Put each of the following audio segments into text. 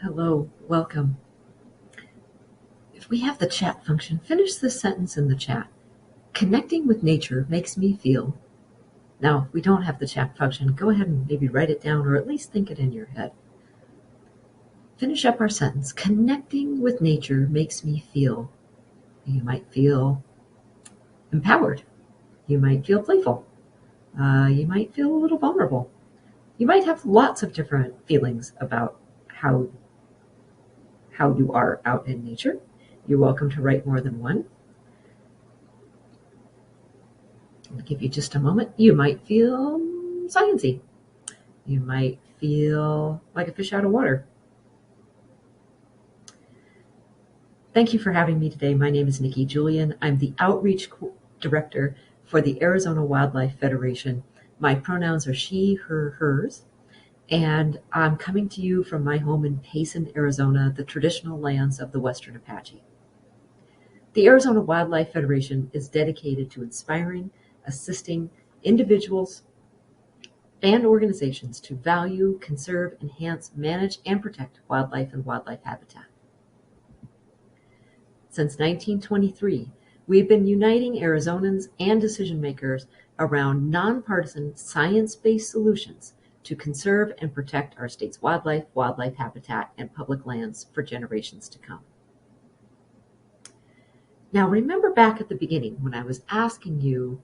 Hello, welcome. If we have the chat function, finish this sentence in the chat. Connecting with nature makes me feel. Now, if we don't have the chat function, go ahead and maybe write it down or at least think it in your head. Finish up our sentence. Connecting with nature makes me feel. You might feel empowered. You might feel playful. You might feel a little vulnerable. You might have lots of different feelings about how you are out in nature. You're welcome to write more than one. I'll give you just a moment. You might feel sciencey. You might feel like a fish out of water. Thank you for having me today. My name is Nikki Julian. I'm the Outreach Director for the Arizona Wildlife Federation. My pronouns are she, her, hers, and I'm coming to you from my home in Payson, Arizona, the traditional lands of the Western Apache. The Arizona Wildlife Federation is dedicated to inspiring, assisting individuals and organizations to value, conserve, enhance, manage, and protect wildlife and wildlife habitat. Since 1923, we've been uniting Arizonans and decision makers around nonpartisan, science-based solutions to conserve and protect our state's wildlife, wildlife habitat, and public lands for generations to come. Now, remember back at the beginning when I was asking you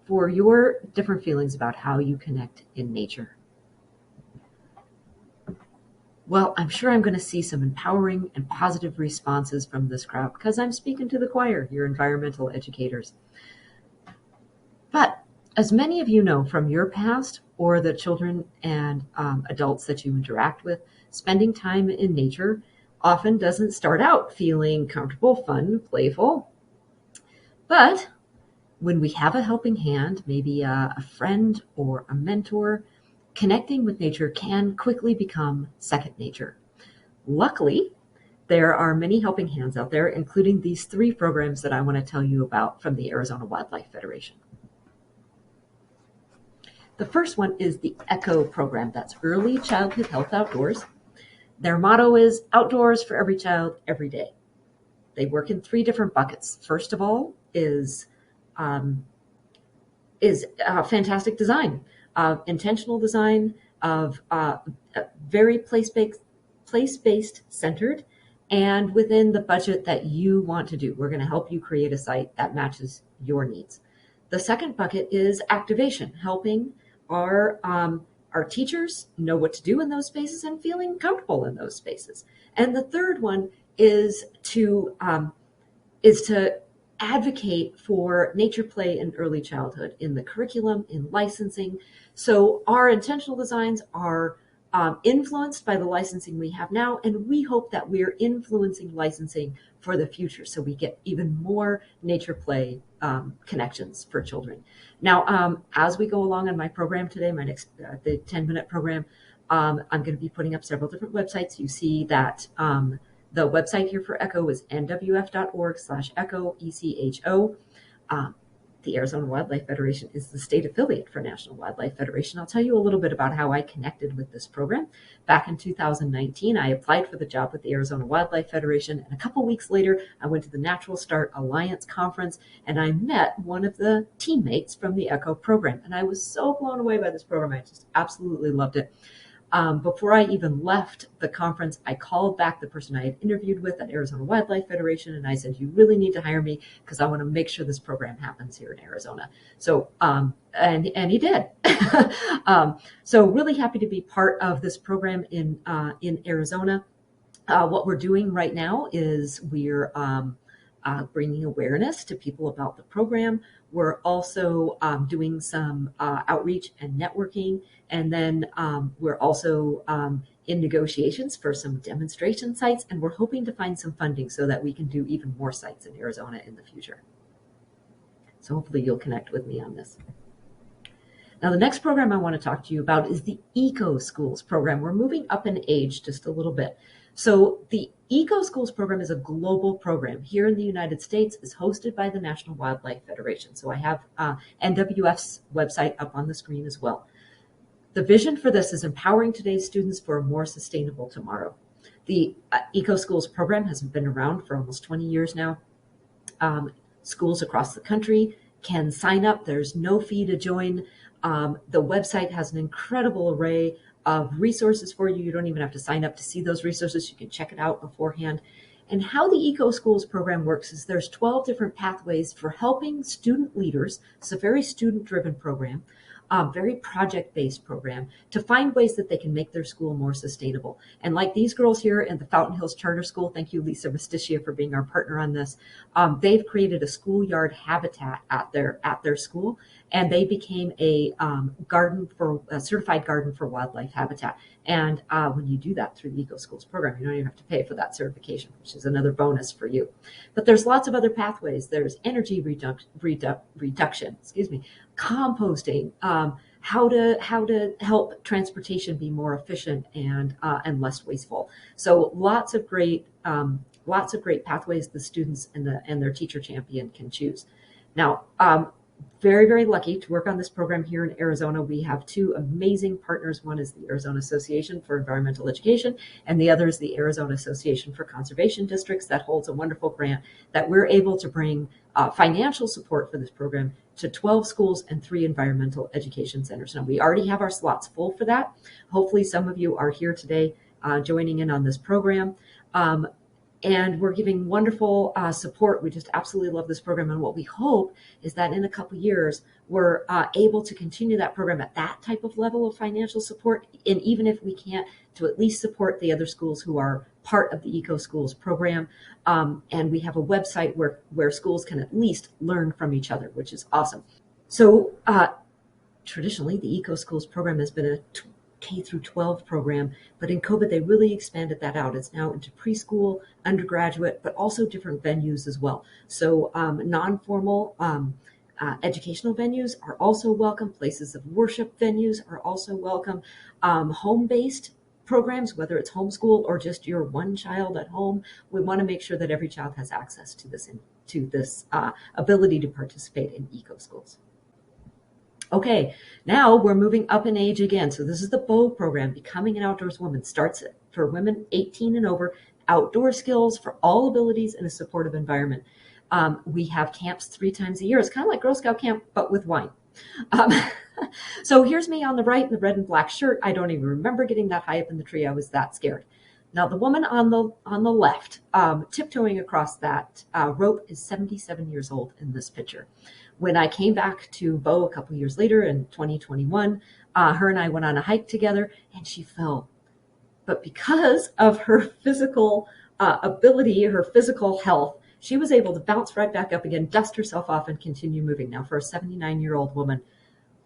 for your different feelings about how you connect in nature. Well, I'm sure I'm going to see some empowering and positive responses from this crowd because I'm speaking to the choir, your environmental educators. But as many of you know from your past or the children and adults that you interact with, spending time in nature often doesn't start out feeling comfortable, fun, playful. But when we have a helping hand, maybe a friend or a mentor, connecting with nature can quickly become second nature. Luckily, there are many helping hands out there, including these 3 programs that I want to tell you about from the Arizona Wildlife Federation. The first one is the ECHO program. That's Early Childhood Health Outdoors. Their motto is outdoors for every child, every day. They work in 3 different buckets. First of all is fantastic design, intentional design of very place-based centered, and within the budget that you want to do. We're going to help you create a site that matches your needs. The second bucket is activation, helping our teachers know what to do in those spaces and feeling comfortable in those spaces. And the third one is to advocate for nature play in early childhood in the curriculum, in licensing. So our intentional designs are influenced by the licensing we have now, and we hope that we're influencing licensing for the future so we get even more nature play connections for children. Now, as we go along in my program today, my next the 10-minute program, I'm going to be putting up several different websites. You see that the website here for ECHO is nwf.org/ECHO, ECHO. The Arizona Wildlife Federation is the state affiliate for National Wildlife Federation. I'll tell you a little bit about how I connected with this program. Back in 2019, I applied for the job with the Arizona Wildlife Federation, and a couple weeks later, I went to the Natural Start Alliance conference, and I met one of the teammates from the ECHO program, and I was so blown away by this program. I just absolutely loved it. Before I even left the conference, I called back the person I had interviewed with at Arizona Wildlife Federation, and I said, you really need to hire me because I want to make sure this program happens here in Arizona. So, and he did. So really happy to be part of this program in Arizona. What we're doing right now is we're bringing awareness to people about the program. We're also doing some outreach and networking. And then we're also in negotiations for some demonstration sites. And we're hoping to find some funding so that we can do even more sites in Arizona in the future. So hopefully you'll connect with me on this. Now, the next program I want to talk to you about is the Eco Schools program. We're moving up in age just a little bit. So the Eco Schools program is a global program here in the United States. It's hosted by the National Wildlife Federation. So I have NWF's website up on the screen as well. The vision for this is empowering today's students for a more sustainable tomorrow. The Eco Schools program has been around for almost 20 years now. Schools across the country can sign up. There's no fee to join. The website has an incredible array of resources for you. You don't even have to sign up to see those resources. You can check it out beforehand. And how the Eco Schools program works is there's 12 different pathways for helping student leaders. It's a very student-driven program, very project-based program, to find ways that they can make their school more sustainable. And like these girls here in the Fountain Hills Charter School, thank you, Lisa Resticia, for being our partner on this. They've created a schoolyard habitat at their school, and they became a certified garden for wildlife habitat. And when you do that through the Eco Schools program, you don't even have to pay for that certification, which is another bonus for you. But there's lots of other pathways. There's energy reduction, composting, how to help transportation be more efficient and less wasteful. So lots of great pathways the students and their teacher champion can choose. Now, very, very lucky to work on this program here in Arizona. We have two amazing partners. One is the Arizona Association for Environmental Education, and the other is the Arizona Association for Conservation Districts that holds a wonderful grant that we're able to bring financial support for this program to 12 schools and 3 environmental education centers. Now, we already have our slots full for that. Hopefully some of you are here today joining in on this program. And we're giving wonderful support. We just absolutely love this program. And what we hope is that in a couple of years, we're able to continue that program at that type of level of financial support. And even if we can't, to at least support the other schools who are part of the Eco Schools program. And we have a website where schools can at least learn from each other, which is awesome. So traditionally, the Eco Schools program has been a K through 12 program, but in COVID, they really expanded that out. It's now into preschool, undergraduate, but also different venues as well. So non-formal educational venues are also welcome. Places of worship venues are also welcome. Home-based programs, whether it's homeschool or just your one child at home, we want to make sure that every child has access to this ability to participate in Eco Schools. Okay, now we're moving up in age again. So this is the BOW program, Becoming an Outdoors Woman. Starts for women 18 and over, outdoor skills for all abilities in a supportive environment. We have camps 3 times a year. It's kind of like Girl Scout camp, but with wine. So here's me on the right in the red and black shirt. I don't even remember getting that high up in the tree. I was that scared. Now the woman on the left, tiptoeing across that rope, is 77 years old in this picture. When I came back to BOW a couple years later in 2021, her and I went on a hike together, and she fell. But because of her physical ability, her physical health, she was able to bounce right back up again, dust herself off, and continue moving. Now, for a 79-year-old woman,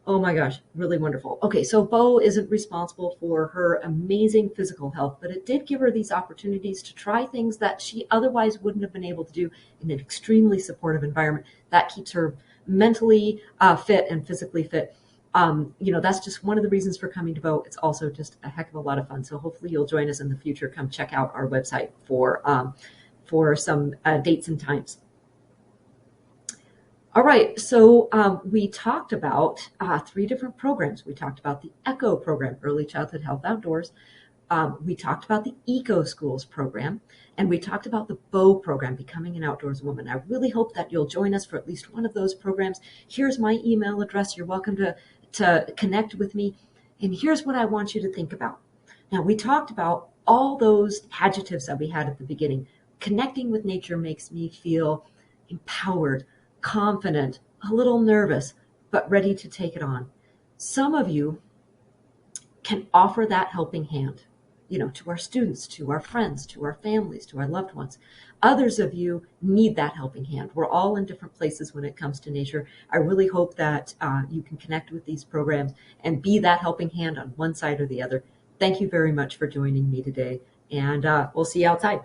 oh my gosh, really wonderful. Okay, so BOW isn't responsible for her amazing physical health, but it did give her these opportunities to try things that she otherwise wouldn't have been able to do in an extremely supportive environment. That keeps her mentally fit and physically fit. That's just one of the reasons for coming to BOW. It's also just a heck of a lot of fun. So hopefully you'll join us in the future. Come check out our website for some dates and times. All right, so we talked about 3 different programs. We talked about the ECHO program, Early Childhood Health Outdoors. We talked about the Eco Schools program, and we talked about the BOW program, Becoming an Outdoors Woman. I really hope that you'll join us for at least one of those programs. Here's my email address. You're welcome to connect with me. And here's what I want you to think about. Now, we talked about all those adjectives that we had at the beginning. Connecting with nature makes me feel empowered, confident, a little nervous, but ready to take it on. Some of you can offer that helping hand, to our students, to our friends, to our families, to our loved ones. Others of you need that helping hand. We're all in different places when it comes to nature. I really hope that you can connect with these programs and be that helping hand on one side or the other. Thank you very much for joining me today, and we'll see you outside.